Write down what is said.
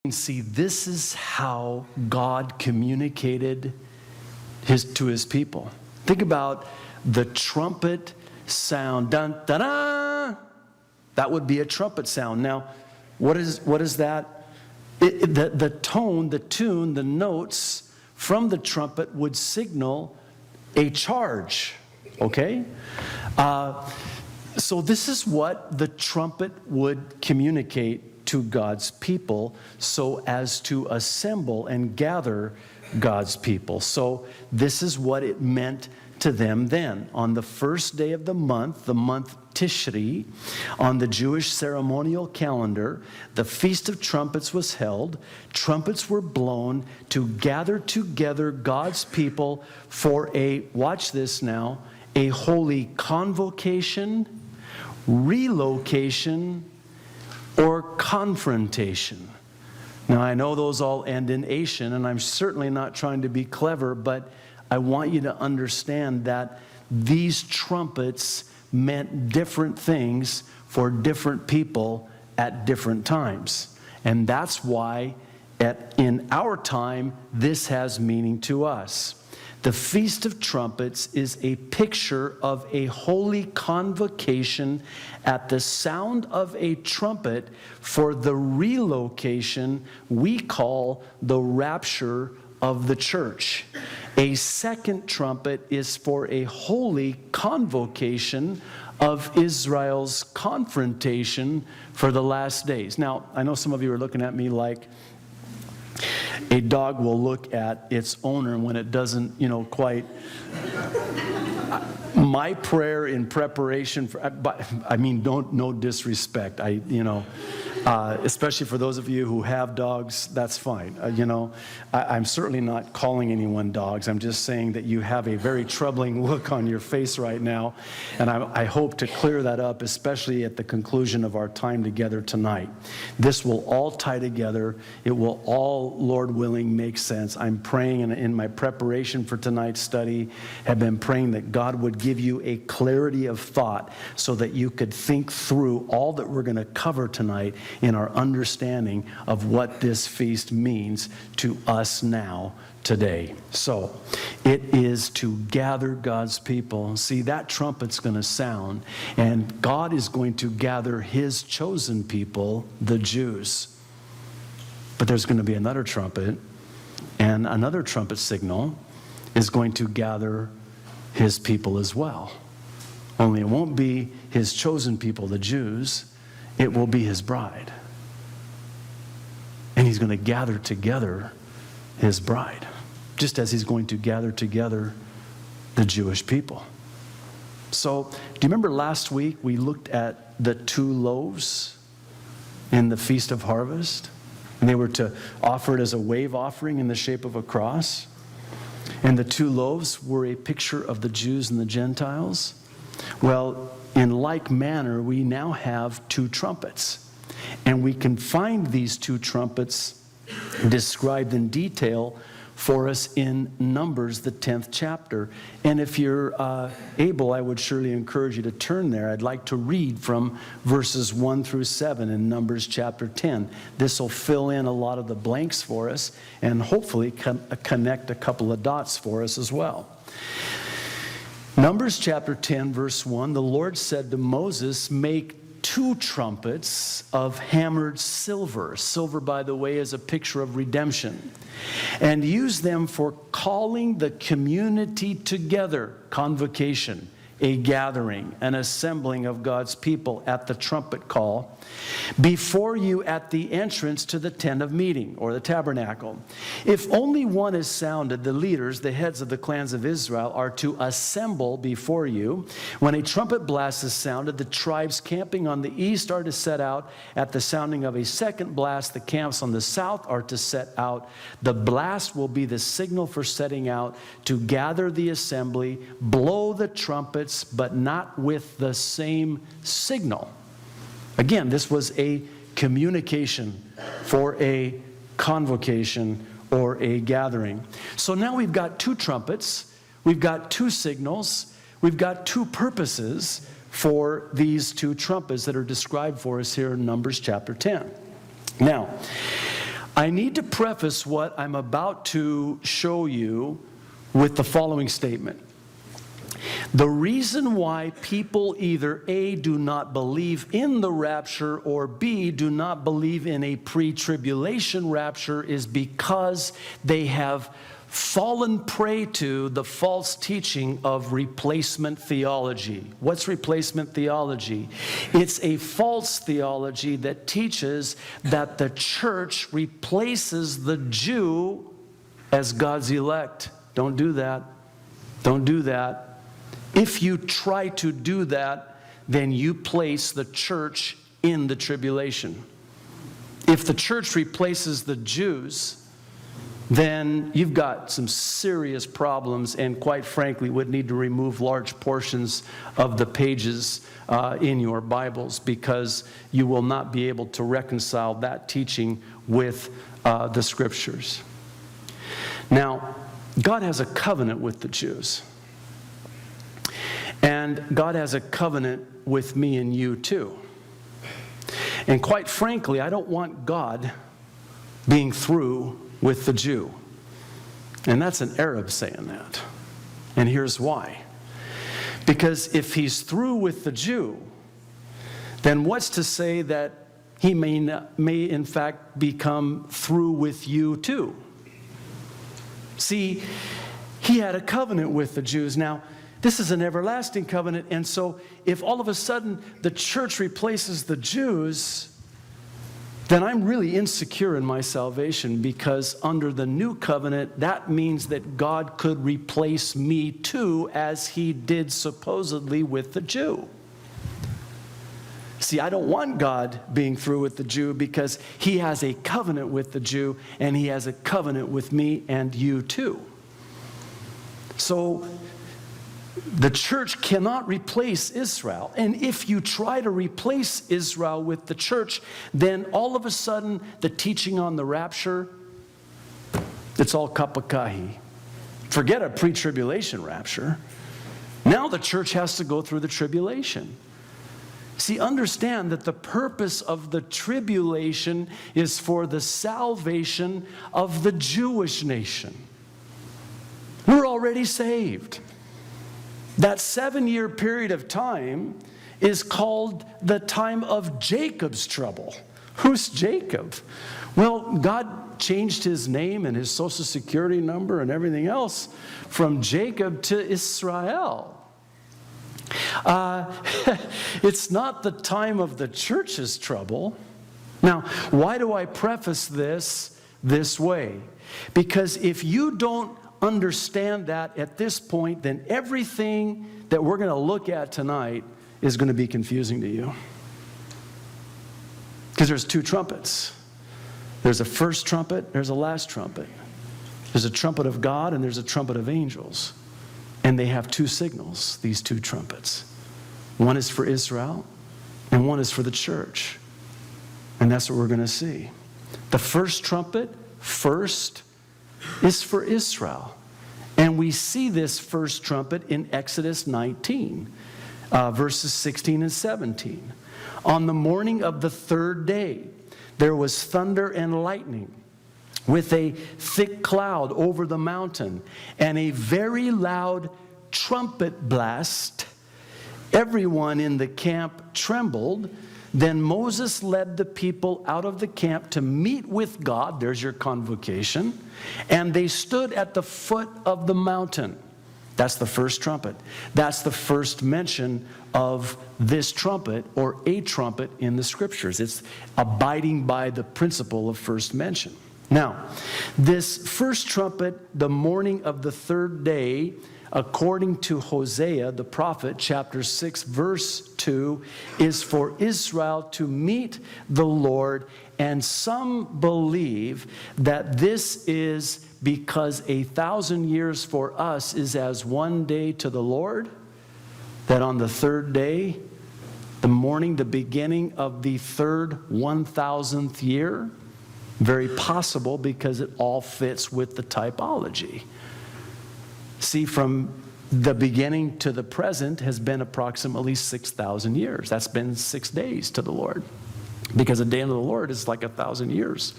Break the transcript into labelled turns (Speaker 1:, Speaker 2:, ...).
Speaker 1: See, this is how God communicated to his people. Think about the trumpet sound. Dun, da, da. That would be a trumpet sound. Now, what is that? The tone, the tune, the notes from the trumpet would signal a charge. Okay? So this is what the trumpet would communicate to God's people so as to assemble and gather God's people. So this is what it meant to them then. On the first day of the month Tishri, on the Jewish ceremonial calendar, the Feast of Trumpets was held. Trumpets were blown to gather together God's people for watch this now, a holy convocation, relocation, or confrontation. Now, I know those all end in ation, and I'm certainly not trying to be clever, but I want you to understand that these trumpets meant different things for different people at different times. And that's why in our time, this has meaning to us. The Feast of Trumpets is a picture of a holy convocation at the sound of a trumpet for the relocation we call the rapture of the church. A second trumpet is for a holy convocation of Israel's confrontation for the last days. Now, I know some of you are looking at me like a dog will look at its owner when it doesn't, quite. My prayer in preparation for, no disrespect. Especially for those of you who have dogs, that's fine. I'm certainly not calling anyone dogs. I'm just saying that you have a very troubling look on your face right now, and I hope to clear that up, especially at the conclusion of our time together tonight. This will all tie together. It will all, Lord willing, make sense. I'm praying, and in my preparation for tonight's study, have been praying that God would give you a clarity of thought so that you could think through all that we're going to cover tonight in our understanding of what this feast means to us now, today. So, it is to gather God's people. See, that trumpet's going to sound, and God is going to gather his chosen people, the Jews. But there's going to be another trumpet, and another trumpet signal is going to gather his people as well. Only it won't be his chosen people, the Jews. It will be his bride. And he's going to gather together his bride, just as he's going to gather together the Jewish people. So, do you remember last week we looked at the 2 loaves in the Feast of Harvest? And they were to offer it as a wave offering in the shape of a cross. And the 2 loaves were a picture of the Jews and the Gentiles. Well, in like manner, we now have 2 trumpets. And we can find these 2 trumpets described in detail for us in Numbers, the 10th chapter. And if you're able, I would surely encourage you to turn there. I'd like to read from verses 1 through 7 in Numbers chapter 10. This will fill in a lot of the blanks for us and hopefully connect a couple of dots for us as well. Numbers chapter 10, verse 1, the Lord said to Moses, "Make 2 trumpets of hammered silver." Silver, by the way, is a picture of redemption. "And use them for calling the community together," convocation, a gathering, an assembling of God's people at the trumpet call, "before you at the entrance to the tent of meeting," or the tabernacle. "If only one is sounded, the leaders, the heads of the clans of Israel, are to assemble before you. When a trumpet blast is sounded, the tribes camping on the east are to set out. At the sounding of a second blast, the camps on the south are to set out. The blast will be the signal for setting out to gather the assembly. Blow the trumpets, but not with the same signal." Again, this was a communication for a convocation or a gathering. So now we've got 2 trumpets, we've got 2 signals, we've got 2 purposes for these 2 trumpets that are described for us here in Numbers chapter 10. Now, I need to preface what I'm about to show you with the following statement. The reason why people either A, do not believe in the rapture, or B, do not believe in a pre-tribulation rapture is because they have fallen prey to the false teaching of replacement theology. What's replacement theology? It's a false theology that teaches that the church replaces the Jew as God's elect. Don't do that. Don't do that. If you try to do that, then you place the church in the tribulation. If the church replaces the Jews, then you've got some serious problems, and quite frankly would need to remove large portions of the pages in your Bibles, because you will not be able to reconcile that teaching with the Scriptures. Now, God has a covenant with the Jews. And God has a covenant with me and you too. And quite frankly, I don't want God being through with the Jew. And that's an Arab saying that. And here's why. Because if he's through with the Jew, then what's to say that he may in fact become through with you too? See, he had a covenant with the Jews. Now, this is an everlasting covenant, and so if all of a sudden the church replaces the Jews, then I'm really insecure in my salvation, because under the new covenant, that means that God could replace me too, as he did supposedly with the Jew. See, I don't want God being through with the Jew, because he has a covenant with the Jew, and he has a covenant with me and you too. So the church cannot replace Israel. And if you try to replace Israel with the church, then all of a sudden the teaching on the rapture, it's all kapakahi. Forget a pre-tribulation rapture. Now the church has to go through the tribulation. See, understand that the purpose of the tribulation is for the salvation of the Jewish nation. We're already saved. That 7-year period of time is called the time of Jacob's trouble. Who's Jacob? Well, God changed his name and his social security number and everything else from Jacob to Israel. It's not the time of the church's trouble. Now, why do I preface this way? Because if you don't understand that at this point, then everything that we're going to look at tonight is going to be confusing to you. Because there's two trumpets. There's a first trumpet, there's a last trumpet. There's a trumpet of God and there's a trumpet of angels. And they have two signals, these two trumpets. One is for Israel and one is for the church. And that's what we're going to see. The first trumpet, first, is for Israel. And we see this first trumpet in Exodus 19, verses 16 and 17. On the morning of the third day, there was thunder and lightning with a thick cloud over the mountain and a very loud trumpet blast. Everyone in the camp trembled. Then Moses led the people out of the camp to meet with God. There's your convocation. And they stood at the foot of the mountain. That's the first trumpet. That's the first mention of this trumpet, or a trumpet, in the Scriptures. It's abiding by the principle of first mention. Now, this first trumpet, the morning of the third day, according to Hosea, the prophet, chapter 6, verse 2, is for Israel to meet the Lord. And some believe that this is because 1,000 years for us is as one day to the Lord, that on the third day, the morning, the beginning of the third 1,000th year, very possible, because it all fits with the typology. See, from the beginning to the present has been approximately 6,000 years. That's been 6 days to the Lord, because a day unto the Lord is like 1,000 years.